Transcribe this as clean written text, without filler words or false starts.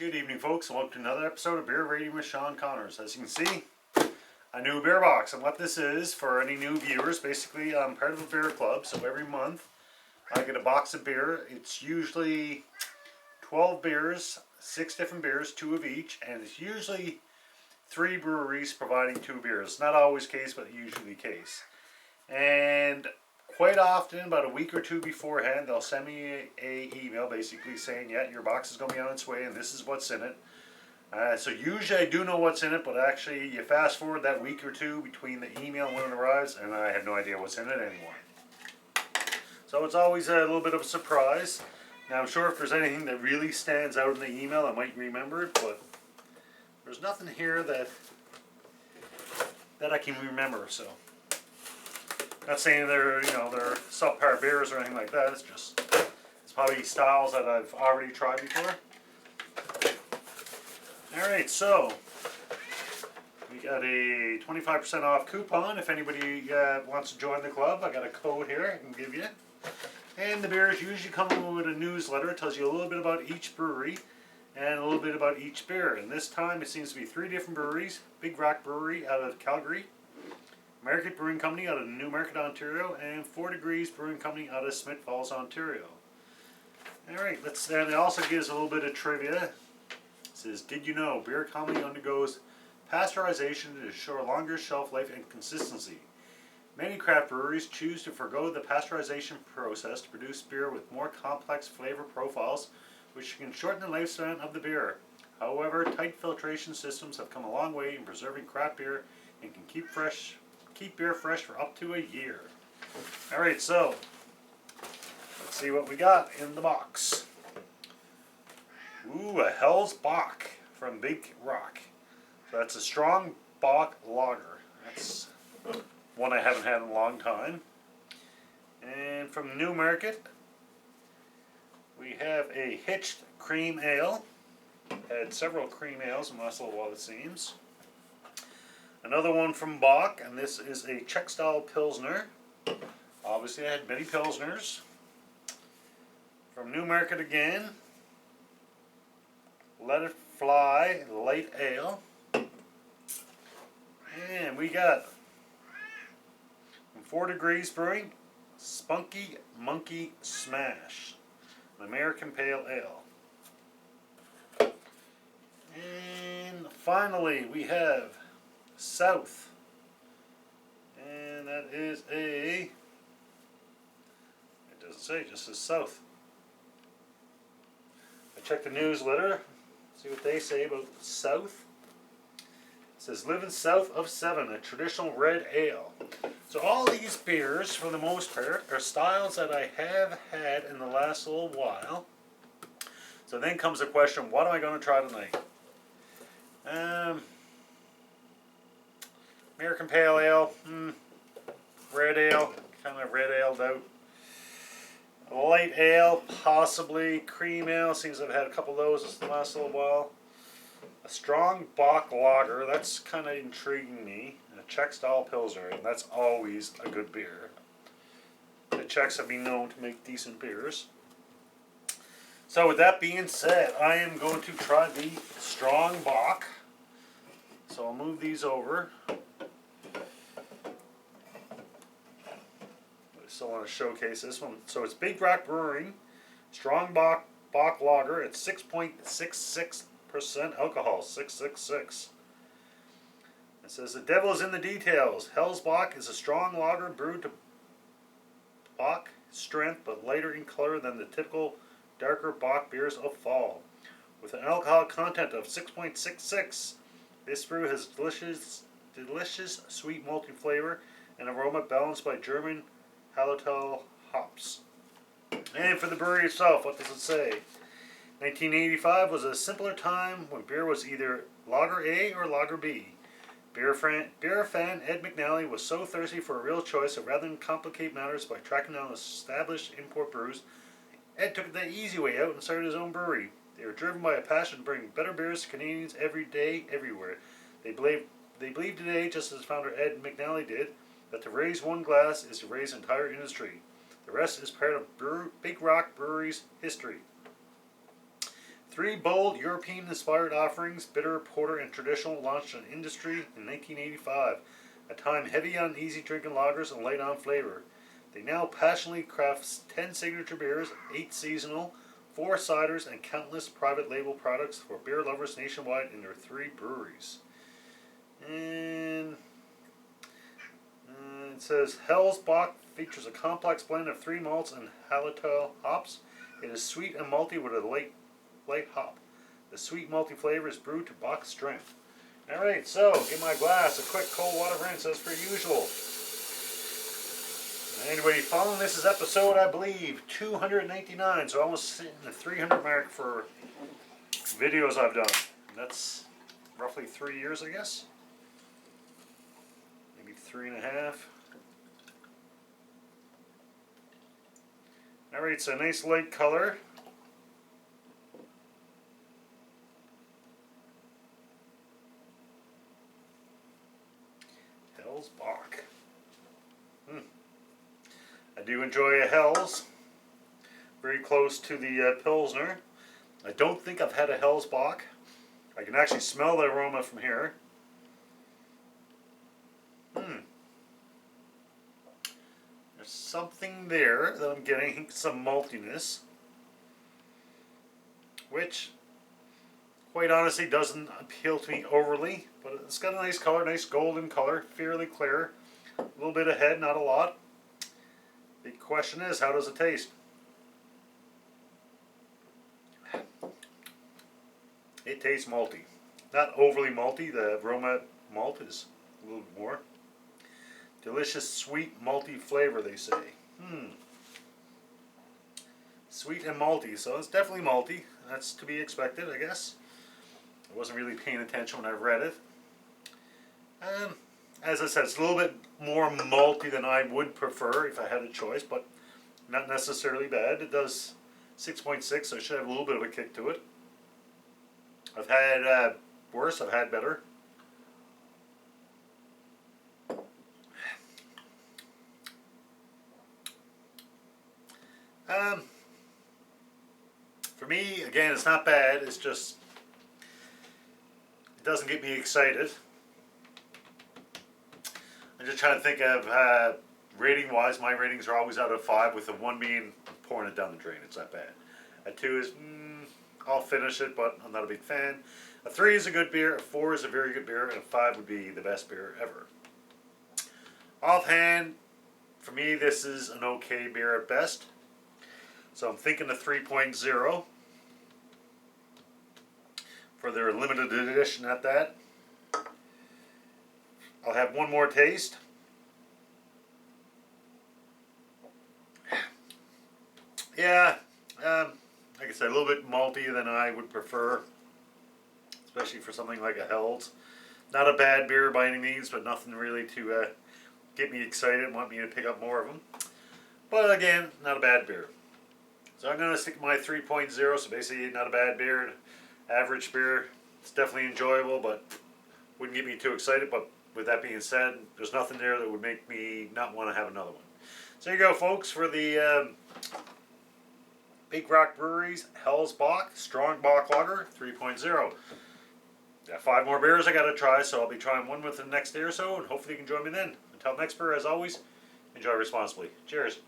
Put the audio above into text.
Good evening, folks, and welcome to another episode of Beer Rating with Sean Connors. As you can see, a new beer box. And what this is, for any new viewers, basically I'm part of a beer club, so every month I get a box of beer. It's usually 12 beers, 6 different beers, 2 of each, and it's usually 3 breweries providing 2 beers. Not always the case, but usually the case. And quite often, about a week or two beforehand, they'll send me a email basically saying, yeah, your box is going to be on its way and this is what's in it. So usually I do know what's in it, but actually you fast forward that week or two between the email and when it arrives, and I have no idea what's in it anymore. So it's always a little bit of a surprise. Now I'm sure if there's anything that really stands out in the email, I might remember it, but there's nothing here that I can remember. So not saying they're they're subpar beers or anything like that. It's probably styles that I've already tried before. Alright, so we got a 25% off coupon if anybody wants to join the club. I got a code here I can give you. And the beers usually come with a newsletter. It tells you a little bit about each brewery and a little bit about each beer. And this time it seems to be 3 different breweries. Big Rock Brewery out of Calgary, Market Brewing Company out of Newmarket, Ontario, and 4 Degrees Brewing Company out of Smith Falls, Ontario. Alright, and it also gives a little bit of trivia. It says, did you know beer commonly undergoes pasteurization to ensure longer shelf life and consistency? Many craft breweries choose to forego the pasteurization process to produce beer with more complex flavor profiles, which can shorten the lifespan of the beer. However, tight filtration systems have come a long way in preserving craft beer and can keep beer fresh for up to a year. Alright, so let's see what we got in the box. Ooh, a Helles Bock from Big Rock. So that's a strong Bock lager. That's one I haven't had in a long time. And from Newmarket, we have a Hitched Cream Ale. Had several cream ales in the last little while, it seems. Another one from Bock, and this is a Czech style Pilsner. Obviously I had many Pilsners. From Newmarket again, Let It Fly Light Ale. And we got from 4 Degrees Brewing, Spunky Monkey Smash, an American Pale Ale. And finally we have South, and that is it doesn't say, it just says South. I checked the newsletter, see what they say about South. It says, living south of 7, a traditional red ale. So all these beers, for the most part, are styles that I have had in the last little while. So then comes the question, what am I going to try tonight? American Pale Ale, red ale, kind of red aled out. Light ale, possibly. Cream ale, seems I've had a couple of those in the last little while. A strong Bock lager, that's kind of intriguing me. A Czech style Pilsner, and that's always a good beer. The Czechs have been known to make decent beers. So with that being said, I am going to try the strong Bock. So I'll move these over. I want to showcase this one. So it's Big Rock Brewing, strong Bock lager at 6.66% alcohol, 666. It says the devil is in the details. Helles Bock is a strong lager brewed to Bock strength but lighter in color than the typical darker Bock beers of fall. With an alcohol content of 6.66, this brew has delicious sweet malty flavor and aroma balanced by German Hallertau hops. And for the brewery itself, what does it say? 1985 was a simpler time when beer was either Lager A or Lager B. Beer fan Ed McNally was so thirsty for a real choice that rather than complicate matters by tracking down established import brews, Ed took the easy way out and started his own brewery. They were driven by a passion to bring better beers to Canadians every day, everywhere. They believe today, just as founder Ed McNally did, that to raise one glass is to raise an entire industry. The rest is part of Big Rock Brewery's history. Three bold European-inspired offerings, bitter, porter, and traditional, launched in industry in 1985. A time heavy on easy drinking lagers and light on flavor. They now passionately craft 10 signature beers, 8 seasonal, 4 ciders, and countless private label products for beer lovers nationwide in their 3 breweries. And it says Helles Bock features a complex blend of 3 malts and halotol hops. It is sweet and malty with a light hop. The sweet malty flavor is brewed to Bock strength. Alright, so give my glass a quick cold water rinse as per usual. Anybody following this is episode, I believe, 299, so almost hitting the 300 mark for videos I've done. That's roughly 3 years, I guess. Maybe 3.5. Alright, it's a nice light color. Helles Bock. I do enjoy a Helles. Very close to the Pilsner. I don't think I've had a Helles Bock. I can actually smell the aroma from here. There's something there that I'm getting, some maltiness, which quite honestly doesn't appeal to me overly, but it's got a nice color, nice golden color, fairly clear. A little bit of head, not a lot. The question is, how does it taste? It tastes malty. Not overly malty, the aroma malt is a little bit more. Delicious sweet malty flavor, they say. Sweet and malty, so it's definitely malty. That's to be expected, I guess. I wasn't really paying attention when I read it. As I said, it's a little bit more malty than I would prefer if I had a choice, but not necessarily bad. It does 6.6, so it should have a little bit of a kick to it. I've had worse, I've had better. For me, again, it's not bad. It's just, it doesn't get me excited. I'm just trying to think of rating-wise. My ratings are always out of 5, with a 1 being pouring it down the drain. It's not bad. A 2 is, I'll finish it, but I'm not a big fan. A 3 is a good beer, a 4 is a very good beer, and a 5 would be the best beer ever. Offhand, for me, this is an okay beer at best. So I'm thinking a 3.0 for their limited edition at that. I'll have one more taste. Yeah, like I said, a little bit maltier than I would prefer, especially for something like a Helles. Not a bad beer by any means, but nothing really to get me excited and want me to pick up more of them. But again, not a bad beer. So I'm going to stick to my 3.0, so basically not a bad beer, average beer. It's definitely enjoyable, but wouldn't get me too excited. But with that being said, there's nothing there that would make me not want to have another one. So there you go, folks, for the Big Rock Brewery's Helles Bock Strong Bock Lager 3.0. Got 5 more beers I got to try, so I'll be trying one within the next day or so, and hopefully you can join me then. Until next beer, as always, enjoy responsibly. Cheers.